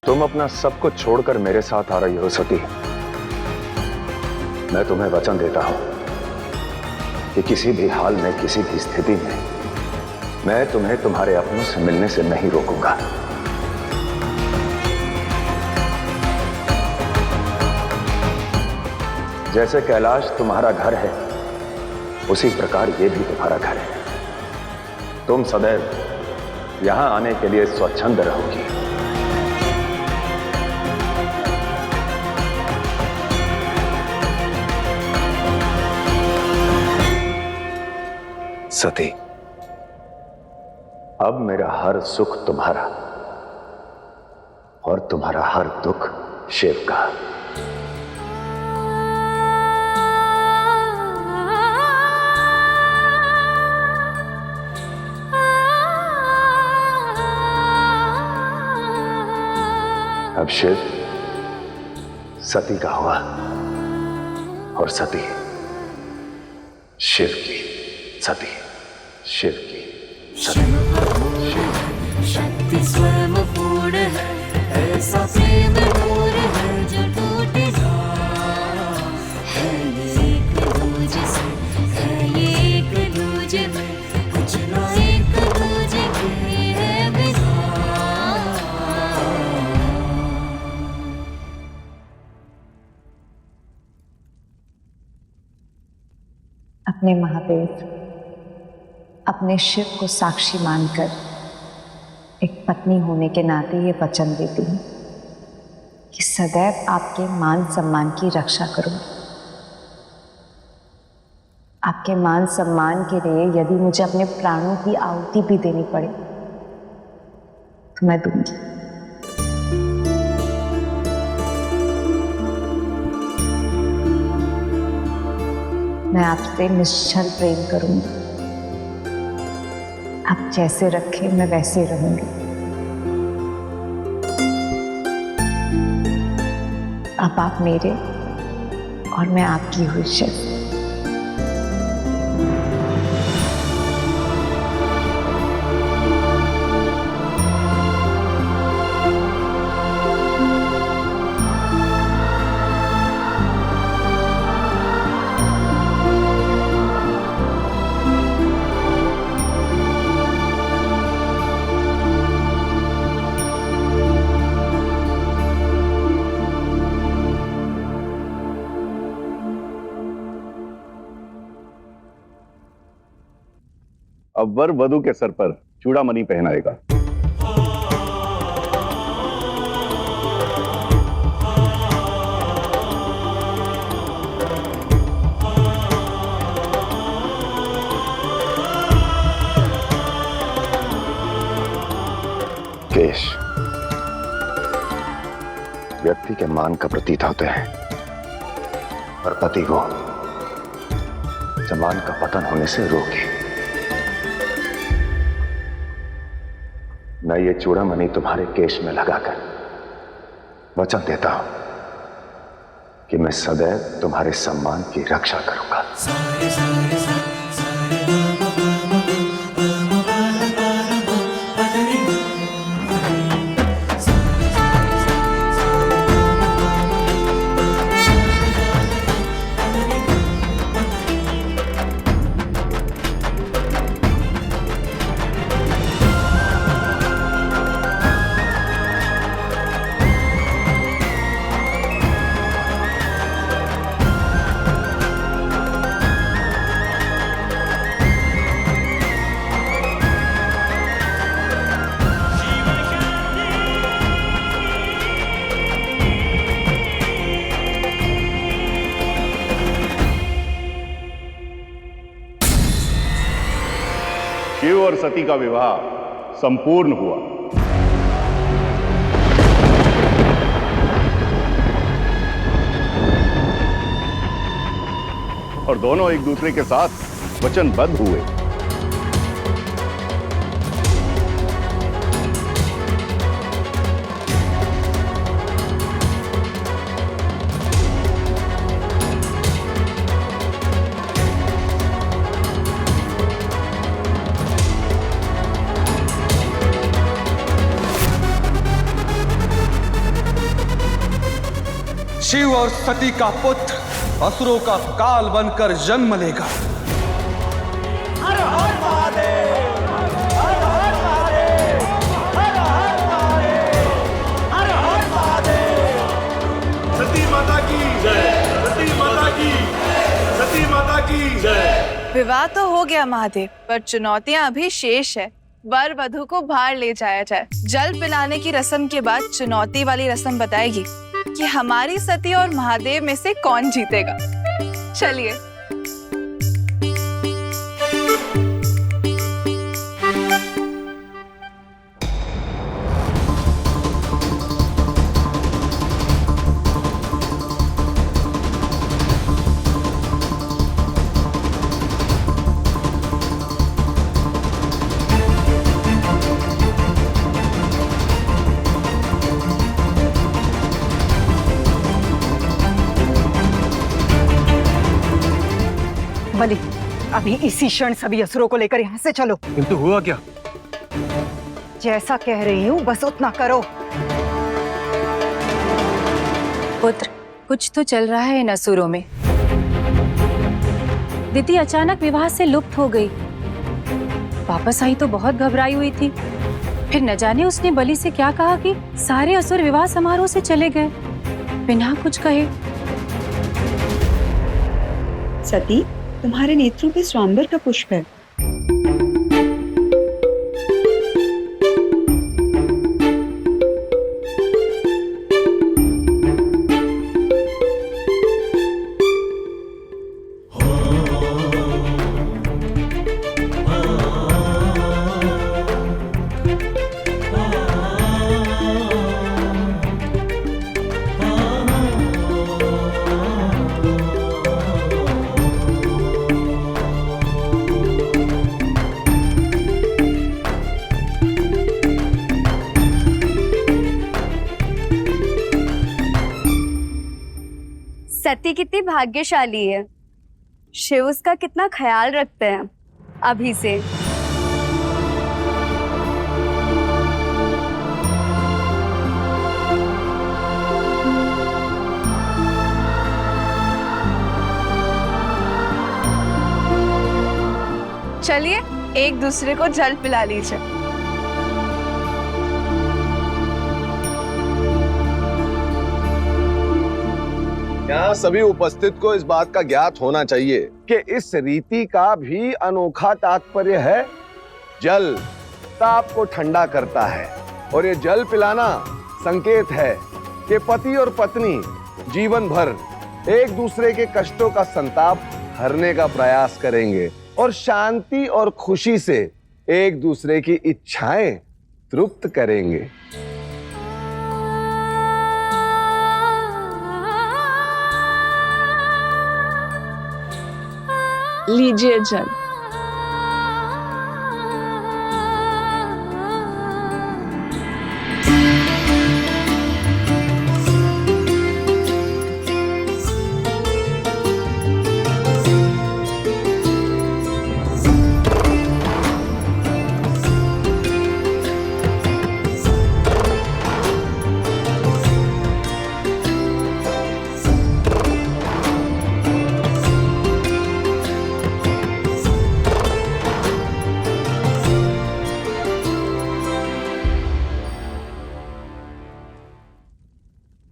तुम अपना सब कुछ छोड़कर मेरे साथ आ रही हो सती। मैं तुम्हें वचन देता हूं कि किसी भी हाल में, किसी भी स्थिति में मैं तुम्हें तुम्हारे अपनों से मिलने से नहीं रोकूंगा। जैसे कैलाश तुम्हारा घर है, उसी प्रकार ये भी तुम्हारा घर है। तुम सदैव यहां आने के लिए स्वच्छंद रहोगी। सती, अब मेरा हर सुख तुम्हारा और तुम्हारा हर दुख शिव का। अब शिव सती का हुआ और सती शिव की। सती शिव की। सती शक्ति स्वयं पूर्ण है, ऐसा प्रेम दूर है जो टूट है। ये एक दूजे से है, ये एक दूजे में कुछ ना एक दूजे के है बिना। अपने महादेव, अपने शिव को साक्षी मानकर एक पत्नी होने के नाते ये वचन देती हूँ कि सदैव आपके मान सम्मान की रक्षा करूँगी। आपके मान सम्मान के लिए यदि मुझे अपने प्राणों की आहुति भी देनी पड़े तो मैं दूंगी। मैं आपसे निश्चल प्रेम करूंगी। आप जैसे रखे मैं वैसे रहूंगी। अब आप मेरे और मैं आपकी हुई शिव। अब वर वधु के सर पर चूड़ामणि पहनाएगा। केश व्यक्ति के मान का प्रतीक होते हैं और पति वो जो मान का पतन होने से रोके। मैं ये चूड़ामणि तुम्हारे केश में लगाकर वचन देता हूं कि मैं सदैव तुम्हारे सम्मान की रक्षा करूंगा। शिव और सती का विवाह संपूर्ण हुआ। और दोनों एक दूसरे के साथ वचनबद्ध हुए। शिव और सती का पुत्र असुरों का काल बनकर जन्म लेगा। सती माता की जय, सती माता की, सती माता की जय। विवाह तो हो गया महादेव, पर चुनौतियां अभी शेष है। वर वधु को बाहर ले जाया जाए। जल पिलाने की रस्म के बाद चुनौती वाली रस्म बताएगी कि हमारी सती और महादेव में से कौन जीतेगा। चलिए। बलि, अभी इसी क्षण सभी असुरों को लेकर यहाँ से चलो। किंतु हुआ क्या? जैसा कह रही हूँ बस उतना करो। पुत्र, कुछ तो चल रहा है इन असुरों में। दिति अचानक विवाह से लुप्त हो गई। वापस आई तो बहुत घबराई हुई थी। फिर न जाने उसने बलि से क्या कहा कि सारे असुर विवाह समारोह से चले गए बिना कुछ कहे। सती, तुम्हारे नेत्रों पे स्वांबर का पुष्प है। सती कितनी भाग्यशाली है। शिव उसका कितना ख्याल रखते हैं अभी से। चलिए एक दूसरे को जल पिला लीजिए। यहाँ सभी उपस्थित को इस बात का ज्ञात होना चाहिए कि इस रीति का भी अनोखा तात्पर्य है। जल ताप को ठंडा करता है और ये जल पिलाना संकेत है कि पति और पत्नी जीवन भर एक दूसरे के कष्टों का संताप हरने का प्रयास करेंगे और शांति और खुशी से एक दूसरे की इच्छाएं तृप्त करेंगे। लीजिए जल।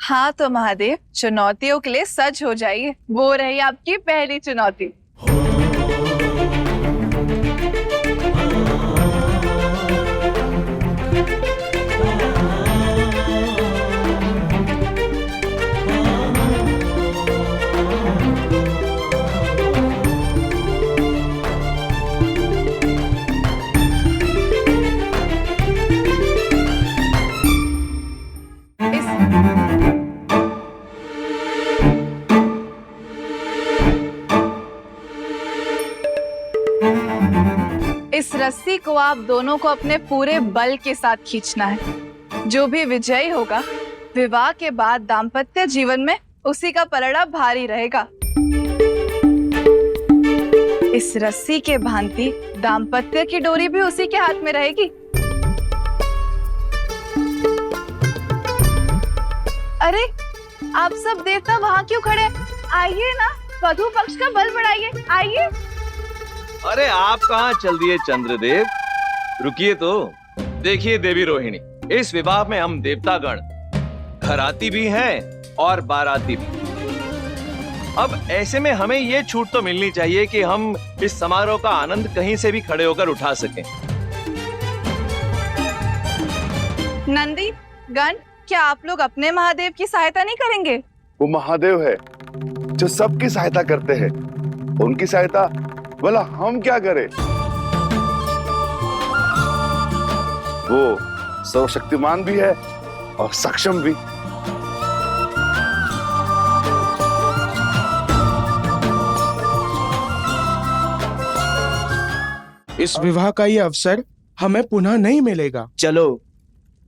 हाँ तो महादेव, चुनौतियों के लिए सच हो जाइए। वो रही आपकी पहली चुनौती। इस रस्सी को आप दोनों को अपने पूरे बल के साथ खींचना है। जो भी विजयी होगा, विवाह के बाद दाम्पत्य जीवन में उसी का पलड़ा भारी रहेगा। इस रस्सी के भांति दाम्पत्य की डोरी भी उसी के हाथ में रहेगी। अरे आप सब देवता वहाँ क्यों खड़े? आइए ना, वधू पक्ष का बल बढ़ाइए, आइए। अरे आप कहाँ चल दिए चंद्रदेव, रुकिए तो। देखिए देवी रोहिणी, इस विवाह में हम देवतागण घराती भी हैं और बाराती भी। अब ऐसे में हमें ये छूट तो मिलनी चाहिए कि हम इस समारोह का आनंद कहीं से भी खड़े होकर उठा सकें। नंदी, गण, क्या आप लोग अपने महादेव की सहायता नहीं करेंगे? वो महादेव है जो सबकी सहायता करते हैं, उनकी सहायता भला हम क्या करें? वो सर्वशक्तिमान भी है और सक्षम भी। इस विवाह का ये अवसर हमें पुनः नहीं मिलेगा। चलो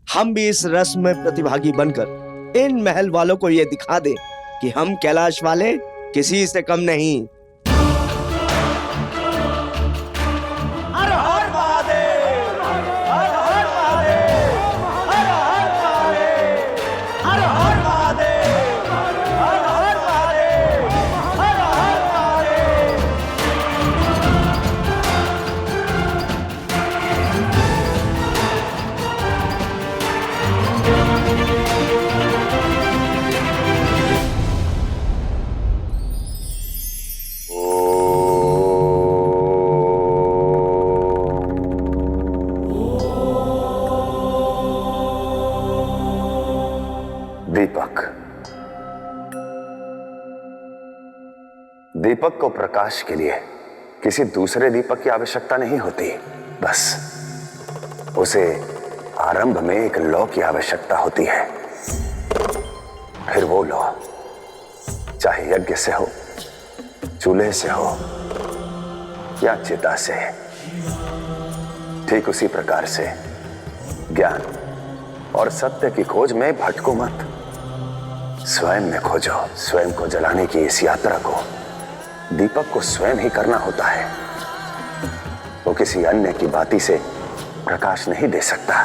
हम भी इस रस्म में प्रतिभागी बनकर इन महल वालों को ये दिखा दें कि हम कैलाश वाले किसी से कम नहीं। हर हर महादेव, हर हर महादेव, हर हर महादेव, हर हर महादेव, हर हर महादेव, हर हर महादेव। दीपक, दीपक को प्रकाश के लिए किसी दूसरे दीपक की आवश्यकता नहीं होती, बस उसे आरंभ में एक लौ की आवश्यकता होती है। फिर वो लौ चाहे यज्ञ से हो, चूल्हे से हो या चिता से, ठीक उसी प्रकार से ज्ञान और सत्य की खोज में भटको मत, स्वयं में खोजो। स्वयं को जलाने की इस यात्रा को दीपक को स्वयं ही करना होता है। वो किसी अन्य की बाती से प्रकाश नहीं दे सकता।